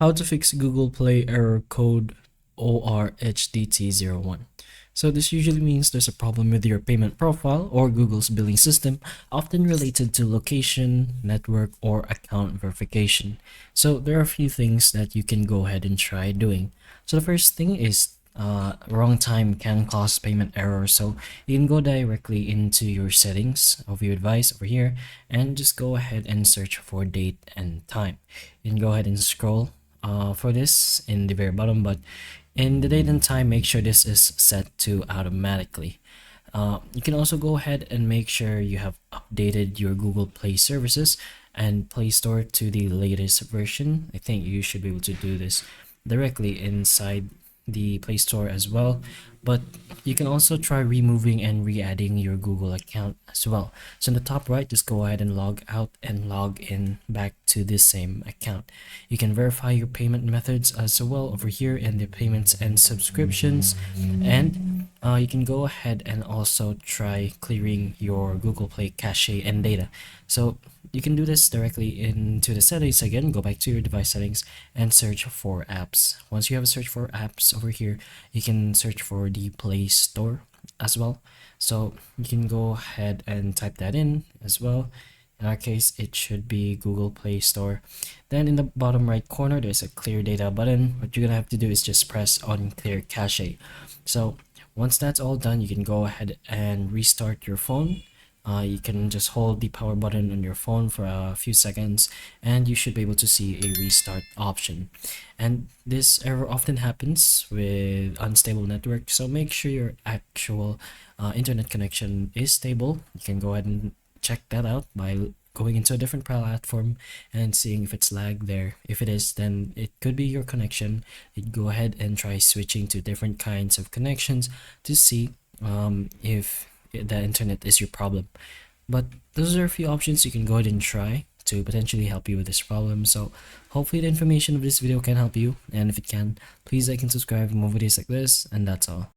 How to fix Google Play error code OR HDT01. So this usually means there's a problem with your payment profile or Google's billing system, often related to location, network, or account verification. So there are a few things that you can go ahead and try doing. So the first thing is wrong time can cause payment error. So you can go directly into your settings of your device over here and just go ahead and search for date and time. You can go ahead and scroll for this in the very bottom, but in the date and time, make sure this is set to automatically. You can also go ahead and make sure you have updated your Google Play services and Play Store to the latest version. I think you should be able to do this directly inside the Play Store as well, but you can also try removing and re-adding your Google account as well. So in the top right, just go ahead and log out and log in back to the same account. You can verify your payment methods as well over here in the payments and subscriptions, and you can go ahead and also try clearing your Google Play cache and data. So you can do this directly into the settings again. Go back to your device settings and search for apps. Once you have a search for apps over here, you can search for the Play Store as well. So you can go ahead and type that in as well. In our case, it should be Google Play Store. Then in the bottom right corner, there's a clear data button. What you're gonna have to do is just press on clear cache. So once that's all done, you can go ahead and restart your phone. You can just hold the power button on your phone for a few seconds and you should be able to see a restart option. And this error often happens with unstable network, so make sure your actual internet connection is stable. You can go ahead and check that out by going into a different platform and seeing if it's lag there. If it is, then it could be your connection. You'd go ahead and try switching to different kinds of connections to see if the internet is your problem. But those are a few options you can go ahead and try to potentially help you with this problem. So hopefully the information of this video can help you, and if it can, please like and subscribe for more videos like this, and that's all.